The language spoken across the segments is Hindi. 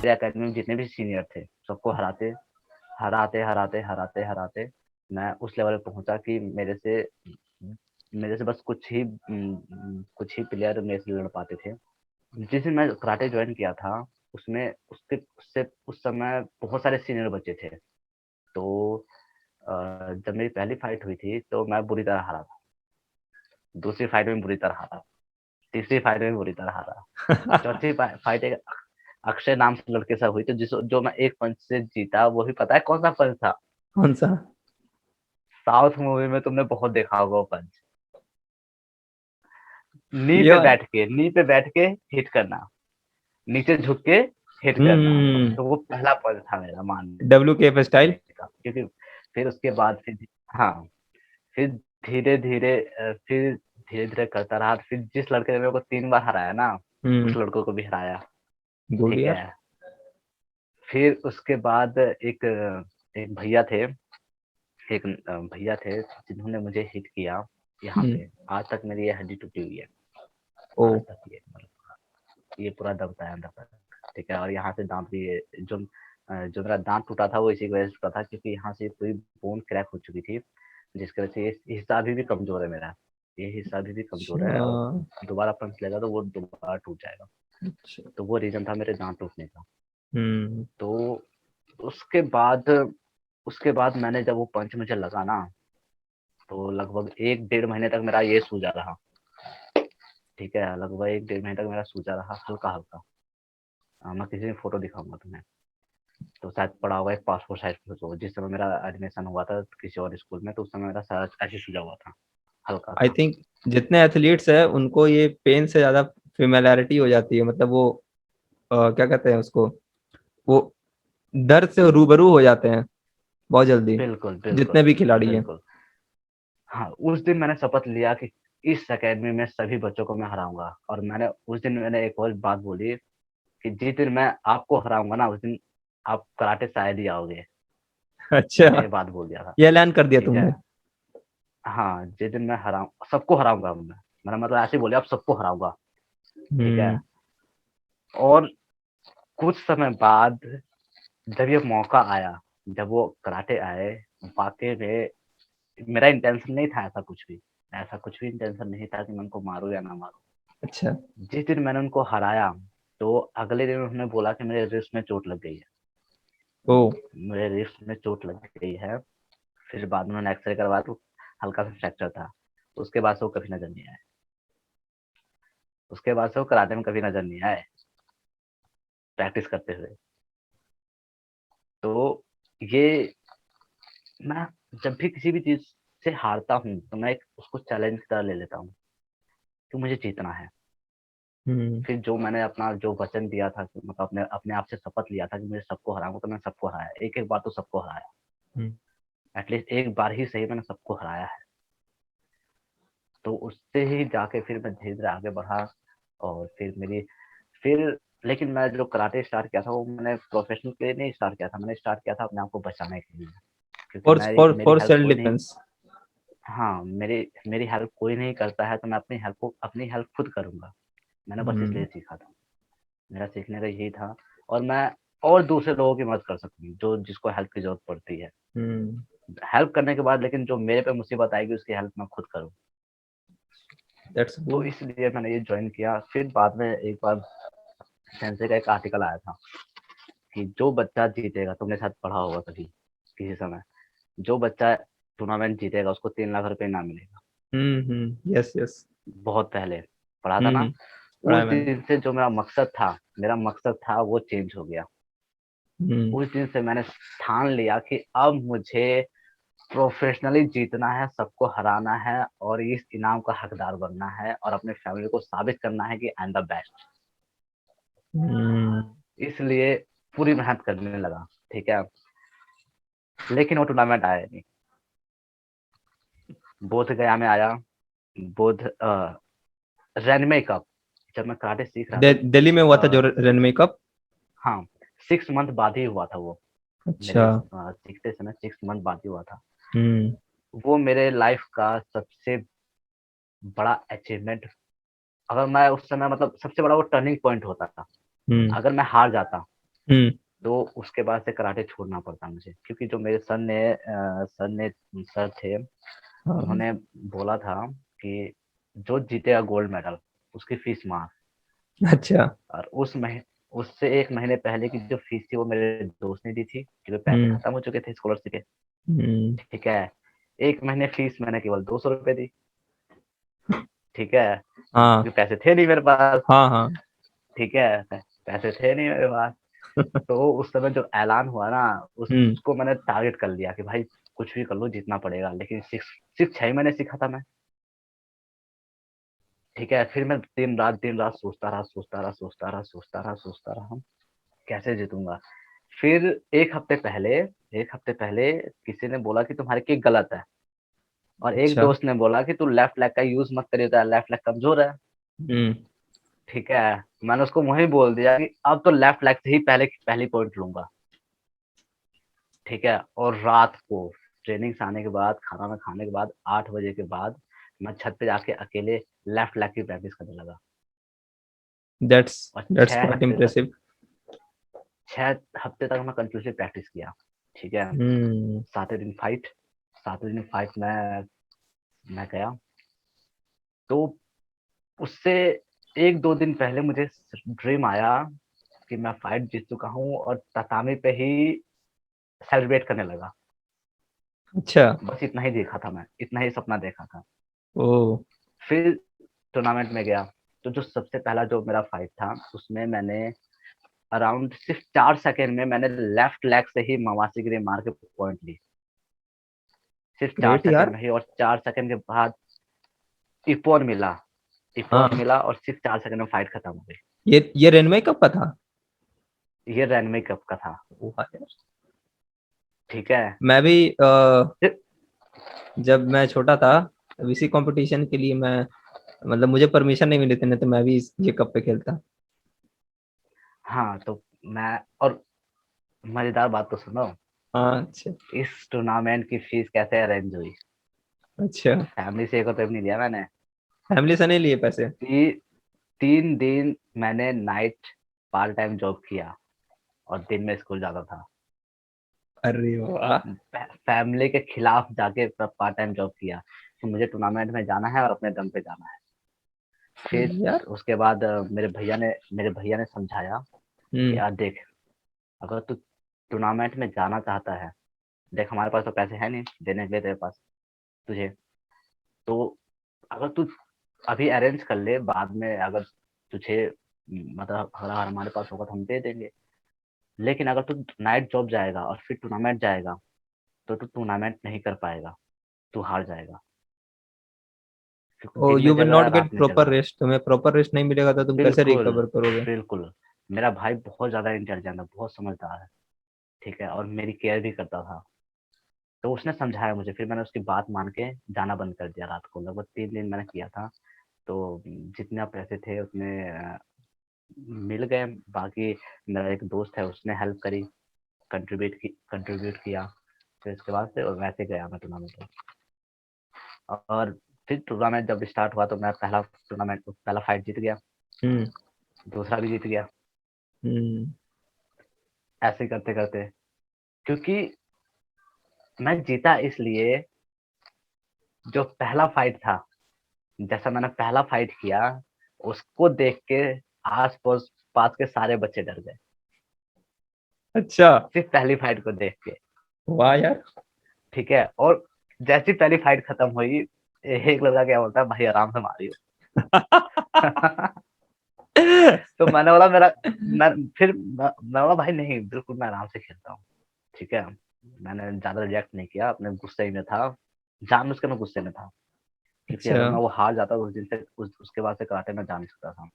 मेरे एकेडमी में जितने भी सीनियर थे सबको हराते हराते हराते हराते हराते मैं उस लेवल पे पहुंचा कि मेरे से बस कुछ ही प्लेयर मेरे से लड़ पाते थे। जिस दिन मैं कराटे ज्वाइन किया था उसमें उसके उससे उस समय बहुत सारे सीनियर बच्चे थे। तो जब मेरी पहली फाइट हुई थी तो मैं बुरी तरह हारा था, दूसरी फाइट में बुरी तरह हारा, तीसरी फाइट में बुरी तरह हारा, चौथी फाइट एक अक्षय नाम से लड़के से हुई थी जो मैं एक पंच से जीता। वो भी पता है कौन सा पंच था? कौन सा? साउथ मूवी में तुमने बहुत देखा होगा वो पंच। ये वाला? नी पे बैठ के हिट करना, नीचे झुक के हिट करना। तो वो पहला पंच था मेरा डब्ल्यू के एफ स्टाइल। मारने का, क्योंकि फिर उसके बाद फिर हाँ फिर धीरे धीरे फिर धीरे धीरे करता रहा। फिर जिस लड़के ने मेरे को 3 बार हराया ना, उस लड़कों को भी हराया। गुड ठीक यार। है। फिर उसके बाद एक भैया थे, भैया थे जिन्होंने मुझे हिट किया यहाँ पे। आज तक मेरी ये हड्डी टूटी हुई है, ओ। आज तक ये मतलब ये पूरा दबता है अंदर तक। ठीक है। और यहाँ से दांत भी जो मेरा दांत टूटा था वो इसी की वजह से टूटा था, क्योंकि यहाँ से पूरी बोन क्रैक हो चुकी थी, जिसकी वजह से ये हिस्सा अभी भी कमजोर है मेरा। ये हिस्सा अभी भी कमजोर है, और अच्छा। दोबारा पंच लेगा तो वो दोबारा टूट जाएगा। अच्छा। तो वो रीजन था मेरे दांत टूटने का। हम्म। तो उसके बाद मैंने जब वो पंच मुझे लगा ना, तो लगभग 1 डेढ़ महीने तक मेरा ये सूजा रहा। ठीक है, लगभग 1 डेढ़ महीने तक मेरा सूजा रहा, हल्का हल्का। मैं किसी दिन फोटो दिखाऊंगा तुम्हें, तो शायद पड़ा होगा एक पासपोर्ट साइज फोटो। जिस समय मेरा एडमिशन हुआ था किसी और स्कूल में, तो उस समय मेरा सारा ऐसे सूजा हुआ था, हल्का आई सा। थिंक जितने एथलीट्स है उनको ये पेन से ज्यादा फेमिलियरिटी हो जाती है, मतलब वो क्या कहते हैं उसको, वो दर्द से रूबरू हो जाते हैं बहुत जल्दी, बिल्कुल जितने बिल्कुल भी खिलाड़ी हैं। बिल्कुल। हाँ, उस दिन मैंने शपथ लिया कि इस एकेडमी में सभी बच्चों को मैं हराऊंगा। और उस दिन मैंने एक और बात बोली कि जिस दिन मैं आपको हराऊंगा ना, उस दिन आप कराटे शायद ही आओगे। मैंने अच्छा, ये बात बोल दिया था। ये ऐलान कर दिया ठीक है। तुमने? हाँ, जिस दिन मैं सबको हराऊंगा मैंने मतलब ऐसे ही बोले, आप सबको हराऊंगा। ठीक है। हम्म। और कुछ समय बाद जब ये मौका आया, जब वो कराटे आए, वाकई में मेरा इंटेंशन नहीं था ऐसा कुछ भी इंटेंशन नहीं था कि मैं उनको मारूं या ना मारूं। अच्छा। जिस दिन मैंने उनको हराया, तो अगले दिन उन्होंने बोला कि मेरे रिस्ट में चोट लग गई है। ओ। मेरे रिस्ट में चोट लग गई है। फिर बाद में उन्होंने एक्सरे करवाया तो हल्का सा फ्रैक्चर था। उसके बाद से वो कभी नजर नहीं आए। उसके बाद से वो कराटे में कभी नजर नहीं आए, प्रैक्टिस करते हुए। तो ये मैं जब भी किसी भी चीज से हारता हूँ तो मैं उसको चैलेंज की तरह ले लेता हूँ कि मुझे जीतना है। हम्म। फिर जो मैंने अपना जो वचन दिया था कि मतलब अपने अपने आप से शपथ लिया था कि मुझे सबको हराऊंगा, तो मैंने सबको हराया, एक एक बार तो सबको हराया। हम्म। एटलीस्ट एक बार ही सही मैंने सबको हराया है। तो उससे ही जाके फिर मैं धीरे धीरे आगे बढ़ा। और फिर लेकिन मैं जो कराटे स्टार्ट किया था वो मैंने प्रोफेशनल के लिए नहीं स्टार्ट किया था, मैंने स्टार्ट किया था अपने आप को बचाने के लिए। क्योंकि फॉर मेरी फॉर मेरी फॉर हेल्प सेल्फ कोई नहीं। डिफेंस। हाँ, मेरी हेल्प कोई नहीं करता है, तो मैं अपनी हेल्प खुद करूंगा। मैंने बस इसलिए हम्म। सीखा था। मेरा सीखने का यही था। और मैं और दूसरे लोगों की मदद कर सकूँ जो जिसको हेल्प की जरूरत पड़ती है। हम्म। हेल्प करने के बाद लेकिन जो मेरे पे मुसीबत आएगी उसकी हेल्प मैं खुद करूँ। दैट्स तो गुड। इसलिए मैंने ये ज्वाइन किया। फिर बाद में एक बार सेंसे का एक आर्टिकल आया था कि जो बच्चा जीतेगा, तुमने शायद पढ़ा होगा कभी किसी समय, जो बच्चा टूर्नामेंट जीतेगा उसको 3 लाख रुपए इनाम मिलेगा। Yes yes. बहुत पहले पढ़ा था ना। पढ़ा उस है मैंने। दिन से जो मेरा मकसद था वो चेंज हो गया। हम्म। उस दिन से मैंने ठान लिया कि अब मुझे प्रोफेशनली जीतना है, सबको हराना है, और इस इनाम का हकदार बनना है, और अपने फैमिली को साबित करना है कि आई एम द बेस्ट। हम्म। इसलिए पूरी मेहनत करने लगा। ठीक है। लेकिन वो टूर्नामेंट आया नहीं। बोध गया में आया। बोध रनमे कप, जब मैं कराटे सीख रहा दिल्ली में हुआ था जो था। Runway cup? हाँ, 6 मंथ बाद ही हुआ था वो। अच्छा। मेरे सीखते समय 6 मंथ बाद ही हुआ था। हम्म। वो मेरे लाइफ का सबसे बड़ा अचीवमेंट। अगर मैं उस समय मतलब सबसे बड़ा वो टर्निंग पॉइंट होता था। हम्म। अगर मैं हार जाता हम्म। तो उसके बाद से कराटे छोड़ना पड़ता मुझे, क्योंकि जो मेरे सर थे, हाँ। उन्होंने बोला था कि जो जीतेगा गोल्ड मेडल उसकी फीस माफ। अच्छा। और उससे 1 महीने पहले की जो फीस थी वो मेरे दोस्त ने दी थी, क्योंकि पैसे हम्म। खत्म हो चुके थे स्कॉलरशिप के। हम्म। ठीक है, 1 महीने फीस मैंने केवल 200 रुपए दी। ठीक है, हाँ। क्योंकि पैसे थे नहीं मेरे पास। हाँ। हाँ। ठीक है, पैसे थे नहीं मेरे पास। तो उस समय जो ऐलान हुआ ना, हम्म। उसको मैंने टारगेट कर लिया कि भाई कुछ भी कर लो, जीतना पड़ेगा। लेकिन सिर्फ 6 महीने सीखा था मैं। ठीक है, फिर मैं दिन रात सोचता रहा कैसे जीतूंगा। फिर 1 हफ्ते पहले किसी ने बोला कि तुम्हारी किक गलत है, और एक अच्छा। दोस्त ने बोला कि तू लेफ्ट लेग का यूज मत करियो, तेरा लेफ्ट लेग कमजोर है। हम्म। ठीक है, मैंने उसको वहीं बोल दिया कि अब तो लेफ्ट लेग से ही पहली पॉइंट लूंगा। ठीक है, और रात को ट्रेनिंग से आने के बाद, खाना वाना खाने के बाद, 8 बजे के बाद मैं छत पे जाके अकेले लेफ्ट लेग की प्रैक्टिस करने लगा। दैट्स और दैट्स क्वाइट इम्प्रेसिव। 6 हफ्ते तक मैं कंटिन्यूसली प्रैक्टिस किया। ठीक है, हम्म। सातवें दिन फाइट सातवें दिन फाइट मैं गया। तो उससे 1-2 दिन पहले मुझे ड्रीम आया कि मैं फाइट जीत चुका हूँ, और ततामी पे ही सेलिब्रेट करने लगा। अच्छा। बस इतना ही देखा था, मैं इतना ही सपना देखा था। ओ। फिर टूर्नामेंट में गया, तो जो सबसे पहला जो मेरा फाइट था उसमें मैंने अराउंड सिर्फ 4 सेकेंड में मैंने लेफ्ट लेग से ही मवासी गिरी मार के पॉइंट ली। सिर्फ चार ग्रेट सेकेंड यार। में ही, और 4 सेकेंड के बाद इपोन मिला। इपोन हाँ। मिला और सिर्फ 4 सेकेंड में फाइट खत्म हो गई। ये रेनमे कब का था? ये रैनवे कप का था। वाह यार। ठीक है, मैं भी फिर जब मैं छोटा था तब इसी कंपटीशन के लिए मैं, मतलब मुझे परमिशन नहीं मिली थी, नहीं तो मैं भी ये कप पे खेलता। हाँ, तो मैं और मजेदार बात तो सुनो। हाँ। अच्छा। इस टूर्नामेंट की फीस कैसे अरेंज हुई। अच्छा। फैमिली से 1 रुपए भी नहीं दिया मैंने। फैमिली से नहीं लिए पैसे? 3 दिन मैंने नाइट पार्ट टाइम जॉब किया, और दिन में स्कूल जाता था। अरे वाह। फैमिली के खिलाफ जाके पार्ट टाइम जॉब किया कि मुझे टूर्नामेंट में जाना है और अपने दम पे जाना है। फिर सही यार। उसके बाद मेरे भैया ने समझाया कि हम्म। यार देख, अगर तू टूर्नामेंट में जाना चाहता है, देख हमारे पास तो पैसे है नहीं देने के लिए तेरे पास तुझे। तो अगर तू अभी अरेंज कर ले, बाद में अगर तुझे मतलब अगर हमारे पास होगा तो हम दे देंगे। लेकिन अगर तू नाइट जॉब जाएगा और फिर टूर्नामेंट जाएगा, तो तू टूर्नामेंट नहीं कर पाएगा, तू हार जाएगा। क्योंकि ओ, दिन यू में विल जगह नॉट गेट रात में प्रॉपर जगह। रेस्ट, तुम्हें प्रॉपर रेस्ट नहीं मिलेगा तो तुम कैसे बिल्कुल, रिकवर करोगे? बिल्कुल। मेरा भाई बहुत ज्यादा इंटेलिजेंट है, बहुत समझदार है। ठीक है, और मेरी केयर भी करता था। तो उसने समझाया मुझे, फिर मैंने उसकी बात मान के जाना बंद कर दिया। रात को लगभग 3 दिन मैंने किया था। तो जितने पैसे थे उतने मिल गए। बाकी मेरा एक दोस्त है, उसने हेल्प करी, कंट्रीब्यूट किया। फिर उसके बाद से और वैसे गया मैं टूर्नामेंट में। और फिर टूर्नामेंट जब स्टार्ट हुआ तो मैं पहला फाइट जीत गया, हम्म। दूसरा भी जीत गया। हम्म। ऐसे करते करते, क्योंकि मैं जीता इसलिए, जो पहला फाइट था, जैसा मैंने पहला फाइट किया, उसको देख के आस पास पास के सारे बच्चे डर गए, अच्छा। सिर्फ पहली फाइट को देख के। वाह यार। ठीक है, और जैसी पहली फाइट खत्म हुई, एक लड़का क्या बोलता है, भाई आराम से मारियो। तो मैंने बोला मेरा मैं बोला भाई नहीं, बिल्कुल मैं आराम से खेलता हूँ। ठीक है, मैंने ज्यादा रिएक्ट नहीं किया, अपने गुस्से में था, जानबूझ के मैं गुस्से में था। क्योंकि अच्छा। अगर मैं वो हार जाता उस दिन से, उसके बाद से कराटे में जा नहीं सकता था।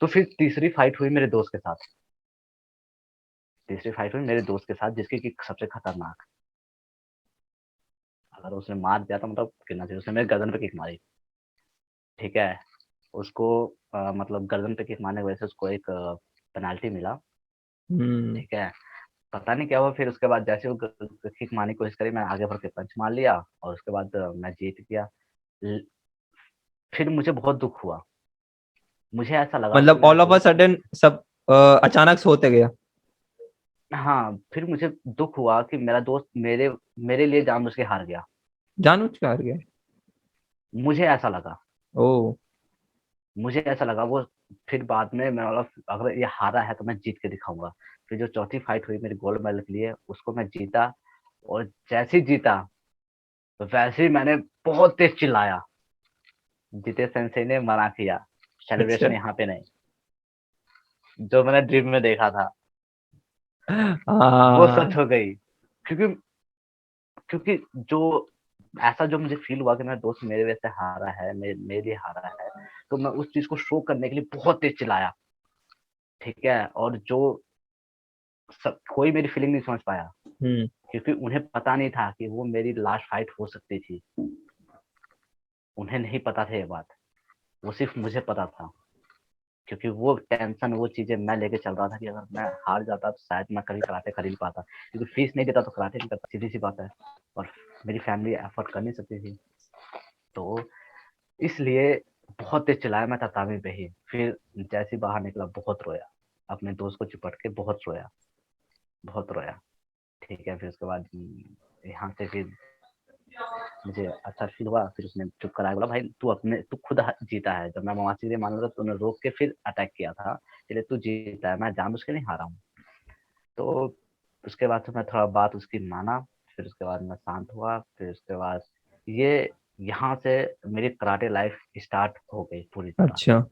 तो फिर तीसरी फाइट हुई मेरे दोस्त के साथ, जिसकी किक सबसे खतरनाक। अगर उसने मार दिया तो मतलब गिरना चाहिए, उसने मेरे गर्दन पे किक मारी। ठीक है, उसको मतलब गर्दन पे किक मारने की वजह से उसको एक पेनाल्टी मिला। हम्म। ठीक है, पता नहीं क्या हुआ, फिर उसके बाद जैसे वो किक मारने की कोशिश करी, मैं आगे बढ़ के पंच मार लिया, और उसके बाद मैं जीत गया। ल- फिर मुझे बहुत दुख हुआ। मुझे ऐसा लगा कि मतलब मेरा ऑल ऑफ अ दोस्त सडन सब अचानक से होते गया। हाँ, फिर मुझे दुःख हुआ कि मेरा दोस्त मेरे मेरे लिए जानबूझ के हार गया। जानबूझ के हार गया। मुझे ऐसा लगा। ओह! मुझे ऐसा लगा वो फिर बाद में मैं बोला अगर ये हारा है तो मैं जीत के दिखाऊँगा। फिर जो चौथी फाइट हुई मेरी गोल्ड मेडल के लिए उसको मैं जीता और जैसे ही जीता, तो वैसे ही मैंने बहुत तेज़ चिल्लाया। जितेश सेंसेई ने मना किया, अच्छा। सेलिब्रेशन यहाँ पे नहीं, जो मैंने ड्रीम में देखा था, वो हाँ। सच हो गई। क्योंकि क्योंकि जो ऐसा जो मुझे फ़ील हुआ कि मेरा दोस्त मेरे वजह से हारा है, मेरे लिए हारा है, तो मैं उस चीज़ को शो करने के लिए बहुत तेज़ चिल्लाया, ठीक है? और जो सब कोई मेरी फीलिंग नहीं समझ पाया, हुँ। क्योंकि उन्हें पता नहीं था कि वो मेरी लास्ट फाइट हो सकती थी। उन्हें नहीं पता था ये बात, वो सिर्फ़ मुझे पता था। क्योंकि वो टेंशन, वो चीज़ें मैं लेके चल रहा था कि अगर मैं हार जाता तो शायद मैं कभी कराटे कर ही नहीं पाता। क्योंकि फीस नहीं देता तो कराटे नहीं करता, सीधी-सी बात है। और मेरी फैमिली अफ़ोर्ड कर नहीं सकती थी। तो इसलिए बहुत तेज़ चिल्लाया मैं ततामी पे ही। फिर जैसे ही बाहर निकला बहुत रोया। अपने दोस्त को चिपट के बहुत रोया, बहुत रोया। ठीक है, फिर उसके बाद यहाँ से फिर मुझे अच्छा फ़ील हुआ, फिर उसने चुप कराया, बोला भाई तू खुद जीता है, जब मैं मवासी से मान रहा था तूने रोक के फिर अटैक किया था, इसलिए तू जीता है, मैं जानबूझ के नहीं हारा हूँ। तो उसके बाद से मैं थोड़ा बात उसकी माना, फिर उसके बाद मैं शांत हुआ, फिर उसके बाद ये यहाँ से मेरी कराटे लाइफ स्टार्ट हो गई पूरी तरह। अच्छा।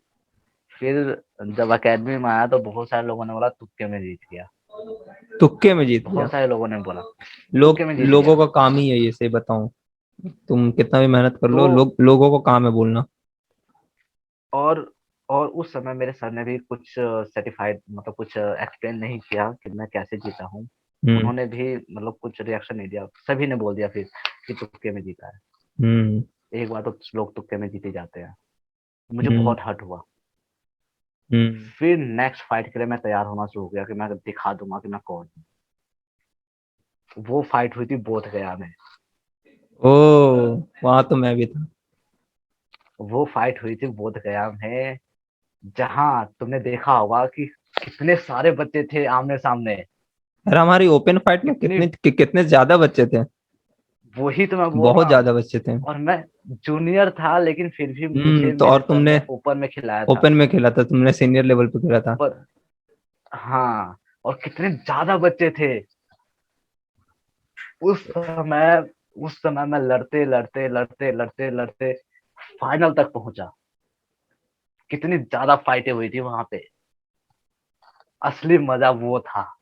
फिर जब अकेडमी में आया तो बहुत सारे लोगों ने बोला तुक्के में जीत गया। तुक्के में जीत गया। बहुत सारे लोगों ने बोला तुक्के लोग में जीत लोगों गया। का काम ही है ये, सही बताऊँ। तुम कितना भी मेहनत कर तो लो, लोगों को काम है बोलना। और और उस समय मेरे सर ने भी कुछ सर्टिफ़ाइड मतलब कुछ एक्सप्लेन नहीं किया कि मैं कैसे जीता हूँ। हुँ। उन्होंने भी मतलब कुछ रिएक्शन नहीं दिया। सभी ने बोल दिया फिर कि तुक्के में जीता है। हुँ। एक बार तो लोग तुक्के में जीत ही जाते हैं। मुझे हुँ। बहुत हर्ट हुआ। हुँ। फिर नेक्स्ट फाइट के लिए मैं तैयार होना शुरू हो गया कि मैं दिखा दूँगा कि मैं कौन हूँ। वो फाइट हुई थी बोध गया में। ओह! वहाँ तो मैं भी था। वो फाइट हुई थी बोध गया में, जहाँ तुमने देखा होगा कि कितने सारे बच्चे थे आमने-सामने। अरे हमारी ओपन फाइट में कितनी कितने ज़्यादा बच्चे थे। वही तो मैं बोल बहुत रहा हूँ। ज़्यादा बच्चे थे। और मैं जूनियर था लेकिन फिर भी मुझे तो मेरे और सर तुमने ने ओपन में खिलाया था। ओपन में खेला था, तुमने सीनियर लेवल पे खेला था। पर हाँ, और कितने ज़्यादा बच्चे थे। उस समय उस समय मैं लड़ते फाइनल तक पहुँचा। कितनी ज़्यादा फाइटें हुई थी वहाँ पे। असली मज़ा वो था।